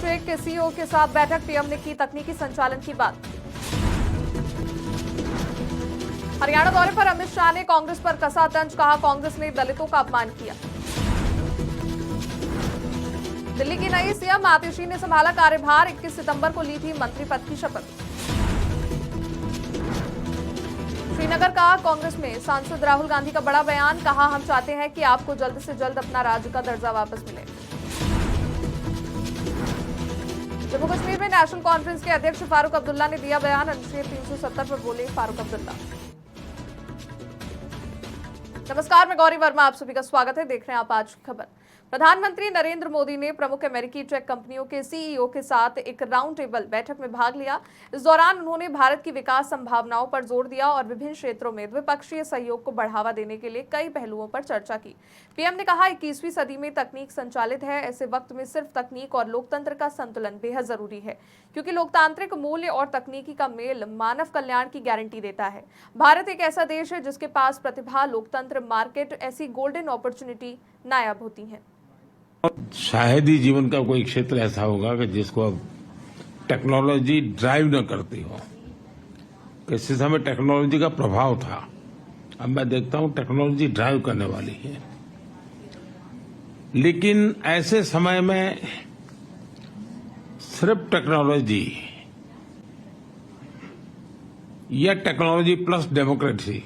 Electric के CEO के साथ बैठक, पीएम ने की तकनीकी संचालन की बात। हरियाणा दौरे पर अमित शाह ने कांग्रेस पर कसा तंज, कहा कांग्रेस ने दलितों का अपमान किया। दिल्ली की नई सीएम आतिशी ने संभाला कार्यभार, 21 सितंबर को ली थी मंत्री पद की शपथ। श्रीनगर का कांग्रेस में सांसद राहुल गांधी का बड़ा बयान, कहा हम चाहते हैं कि आपको जल्द से जल्द अपना राज्य का दर्जा वापस मिले। जम्मू कश्मीर में नेशनल कॉन्फ्रेंस के अध्यक्ष फारूक अब्दुल्ला ने दिया बयान, अनुच्छेद 370 पर बोले फारूक अब्दुल्ला। नमस्कार, मैं गौरी वर्मा, आप सभी का स्वागत है। देख रहे हैं आप आज की खबर। प्रधानमंत्री नरेंद्र मोदी ने प्रमुख अमेरिकी टेक कंपनियों के सीईओ के साथ एक राउंड टेबल बैठक में भाग लिया। इस दौरान उन्होंने भारत की विकास संभावनाओं पर जोर दिया और विभिन्न क्षेत्रों में द्विपक्षीय सहयोग को बढ़ावा देने के लिए कई पहलुओं पर चर्चा की। पीएम ने कहा 21वीं सदी में तकनीक संचालित है, ऐसे वक्त में सिर्फ तकनीक और लोकतंत्र का संतुलन बेहद जरूरी है, क्योंकि लोकतांत्रिक मूल्य और तकनीकी का मेल मानव कल्याण की गारंटी देता है। भारत एक ऐसा देश है जिसके पास प्रतिभा, लोकतंत्र, मार्केट, ऐसी गोल्डन अपॉर्चुनिटी नायाब होती है। शायद ही जीवन का कोई क्षेत्र ऐसा होगा कि जिसको अब टेक्नोलॉजी ड्राइव न करती हो। किसी समय टेक्नोलॉजी का प्रभाव था, अब मैं देखता हूं टेक्नोलॉजी ड्राइव करने वाली है। लेकिन ऐसे समय में सिर्फ टेक्नोलॉजी या टेक्नोलॉजी प्लस डेमोक्रेसी,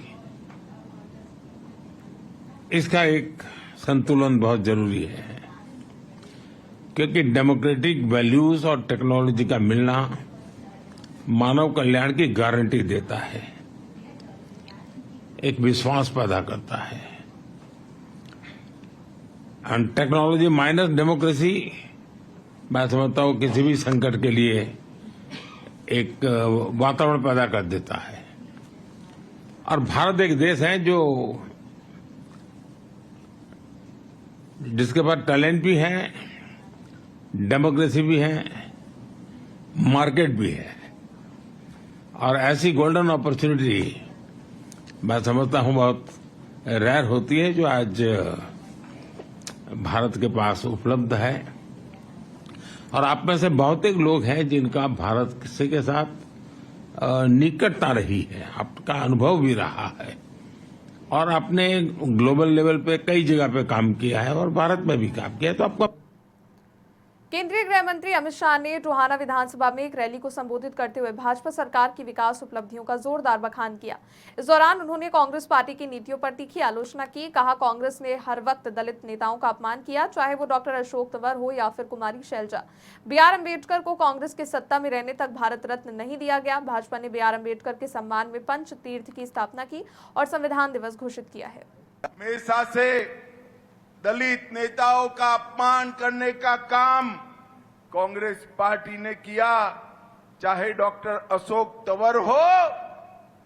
इसका एक संतुलन बहुत जरूरी है, क्योंकि डेमोक्रेटिक वैल्यूज और टेक्नोलॉजी का मिलना मानव कल्याण की गारंटी देता है, एक विश्वास पैदा करता है। एंड टेक्नोलॉजी माइनस डेमोक्रेसी, मैं समझता हूं किसी भी संकट के लिए एक वातावरण पैदा कर देता है। और भारत एक देश है जिसके पास टैलेंट भी है, डेमोक्रेसी भी है, मार्केट भी है, और ऐसी गोल्डन अपॉर्चुनिटी मैं समझता हूं बहुत रेयर होती है जो आज भारत के पास उपलब्ध है। और आप में से बहुत एक लोग हैं जिनका भारत से के साथ निकटता रही है, आपका अनुभव भी रहा है, और आपने ग्लोबल लेवल पे कई जगह पे काम किया है और भारत में भी काम किया है, तो आपका। केंद्रीय गृह मंत्री अमित शाह ने टोहाना विधानसभा में एक रैली को संबोधित करते हुए भाजपा सरकार की विकास उपलब्धियों का जोरदार बखान किया। इस दौरान उन्होंने कांग्रेस पार्टी की नीतियों पर तीखी आलोचना की। कहा कांग्रेस ने हर वक्त दलित नेताओं का अपमान किया, चाहे वो डॉक्टर अशोक तंवर हो या फिर कुमारी शैलजा। BR अम्बेडकर को कांग्रेस के सत्ता में रहने तक भारत रत्न नहीं दिया गया। भाजपा ने BR अम्बेडकर के सम्मान में पंच तीर्थ की स्थापना की और संविधान दिवस घोषित किया है। हमेशा से दलित नेताओं का अपमान करने का काम कांग्रेस पार्टी ने किया, चाहे डॉक्टर अशोक तंवर हो,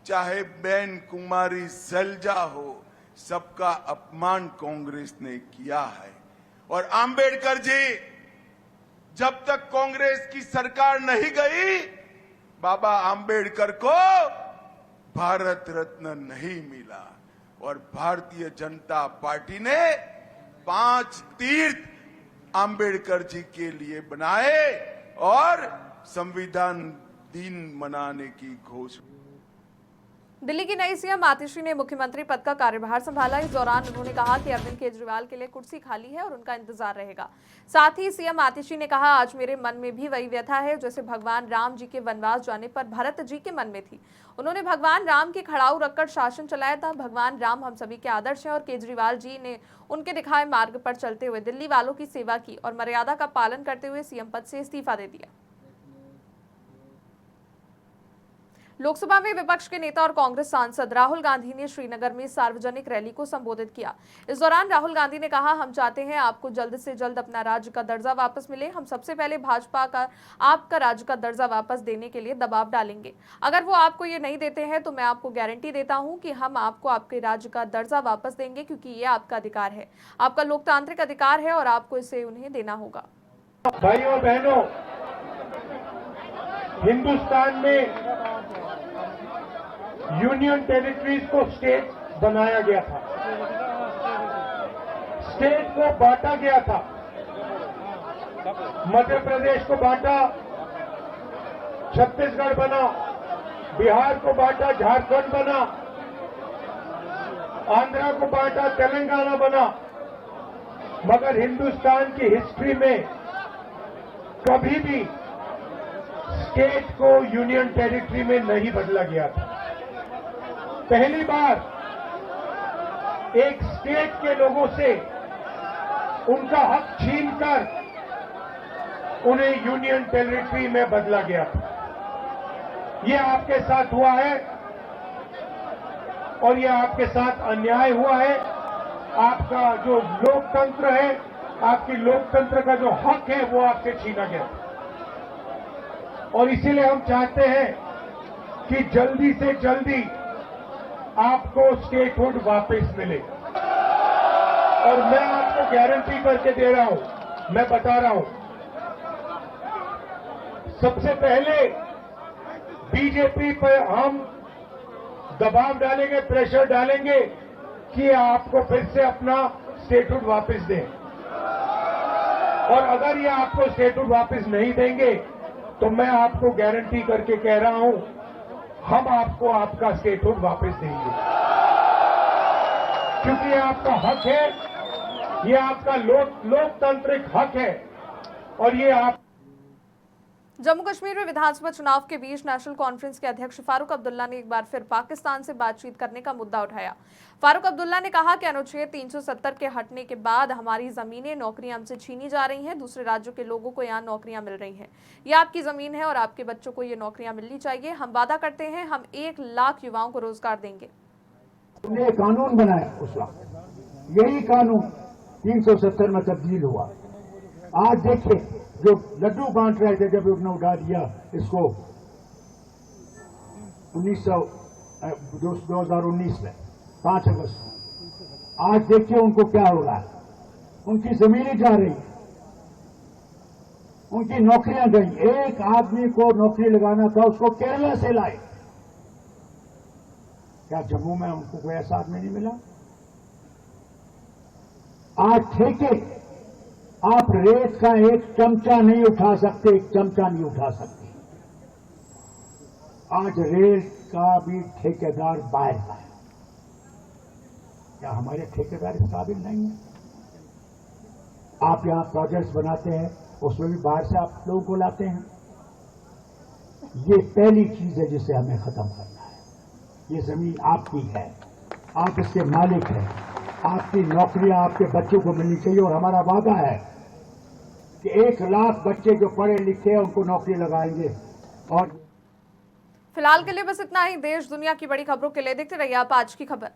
चाहे बहन कुमारी शैलजा हो, सबका अपमान कांग्रेस ने किया है। और आंबेडकर जी, जब तक कांग्रेस की सरकार नहीं गई, बाबा आंबेडकर को भारत रत्न नहीं मिला। और भारतीय जनता पार्टी ने 5 तीर्थ आंबेडकर जी के लिए बनाए और संविधान दिन मनाने की घोषणा। दिल्ली की नई सीएम आतिशी ने मुख्यमंत्री पद का कार्यभार संभाला। इस दौरान उन्होंने कहा कि अरविंद केजरीवाल के लिए कुर्सी खाली है और उनका इंतजार रहेगा। साथ ही सीएम आतिशी ने कहा आज मेरे मन में भी वही व्यथा है जैसे भगवान राम जी के वनवास जाने पर भरत जी के मन में थी। उन्होंने भगवान राम की खड़ाऊ रखकर शासन चलाया था। भगवान राम हम सभी के आदर्श हैं और केजरीवाल जी ने उनके दिखाए मार्ग पर चलते हुए दिल्ली वालों की सेवा की और मर्यादा का पालन करते हुए सीएम पद से इस्तीफा दे दिया। लोकसभा में विपक्ष के नेता और कांग्रेस सांसद राहुल गांधी ने श्रीनगर में सार्वजनिक रैली को संबोधित किया। इस दौरान राहुल गांधी ने कहा हम चाहते हैं आपको जल्द से जल्द अपना राज्य का दर्जा वापस मिले। हम सबसे पहले भाजपा का आपका राज्य का दर्जा वापस देने के लिए दबाव डालेंगे। अगर वो आपको ये नहीं देते हैं तो मैं आपको गारंटी देता हूं कि हम आपको आपके राज्य का दर्जा वापस देंगे, क्योंकि ये आपका अधिकार है, आपका लोकतांत्रिक अधिकार है और आपको इसे उन्हें देना होगा। भाइयों बहनों, हिंदुस्तान में यूनियन टेरिटरीज को स्टेट बनाया गया था, स्टेट को बांटा गया था। मध्य प्रदेश को बांटा, छत्तीसगढ़ बना, बिहार को बांटा, झारखंड बना, आंध्रा को बांटा, तेलंगाना बना। मगर हिंदुस्तान की हिस्ट्री में कभी भी स्टेट को यूनियन टेरिटरी में नहीं बदला गया था। पहली बार एक स्टेट के लोगों से उनका हक छीनकर उन्हें यूनियन टेरिटरी में बदला गया था। ये आपके साथ हुआ है और ये आपके साथ अन्याय हुआ है। आपका जो लोकतंत्र है, आपकी लोकतंत्र का जो हक है, वो आपसे छीना गया। और इसीलिए हम चाहते हैं कि जल्दी से जल्दी आपको स्टेटहुड वापस मिले। और मैं आपको गारंटी करके दे रहा हूं, मैं बता रहा हूं, सबसे पहले बीजेपी पर हम दबाव डालेंगे, प्रेशर डालेंगे कि आपको फिर से अपना स्टेटहुड वापस दें। और अगर ये आपको स्टेटहुड वापस नहीं देंगे तो मैं आपको गारंटी करके कह रहा हूं, हम आपको आपका स्टेटहुड वापस देंगे। क्योंकि ये आपका हक है, ये आपका लोकतांत्रिक हक है। और ये आप जम्मू कश्मीर में विधानसभा चुनाव के बीच नेशनल कॉन्फ्रेंस के अध्यक्ष फारूक अब्दुल्ला ने एक बार फिर पाकिस्तान से बातचीत करने का मुद्दा उठाया। फारूक अब्दुल्ला ने कहा कि अनुच्छेद 370 के हटने के बाद हमारी जमीनें, नौकरियां हमसे छीनी जा रही हैं। दूसरे राज्यों के लोगों को यहाँ नौकरियां मिल रही हैं। ये आपकी जमीन है और आपके बच्चों को ये नौकरियां मिलनी चाहिए। हम वादा करते हैं, हम 1 लाख युवाओं को रोजगार देंगे। हमने कानून बनाया उस वक्त, यही कानून 370 में तब्दील हुआ। आज देखिए, जो लड्डू बांट रहे थे जब उन्होंने उठा दिया इसको 2019 में 5 अगस्त, आज देखिए उनको क्या हो रहा है। उनकी जमीनें जा रही, उनकी नौकरियां गई। एक आदमी को नौकरी लगाना था, उसको केरला से लाए। क्या जम्मू में उनको कोई ऐसा आदमी नहीं मिला? आज ठेके, आप रेत का एक चमचा नहीं उठा सकते, एक चमचा नहीं उठा सकते। आज रेल का भी ठेकेदार बाहर का है। क्या हमारे ठेकेदार इस काबिल नहीं है? आप यहां प्रोजेक्ट्स बनाते हैं, उसमें भी बाहर से आप लोगों को लाते हैं। ये पहली चीज है जिसे हमें खत्म करना है। ये जमीन आपकी है, आप इसके मालिक हैं। आपकी नौकरियां आपके बच्चों को मिलनी चाहिए। और हमारा वादा है कि 1 लाख बच्चे जो पढ़े लिखे हैं उनको नौकरी लगाएंगे। और फिलहाल के लिए बस इतना ही। देश दुनिया की बड़ी खबरों के लिए देखते रहिए आप आज की खबर।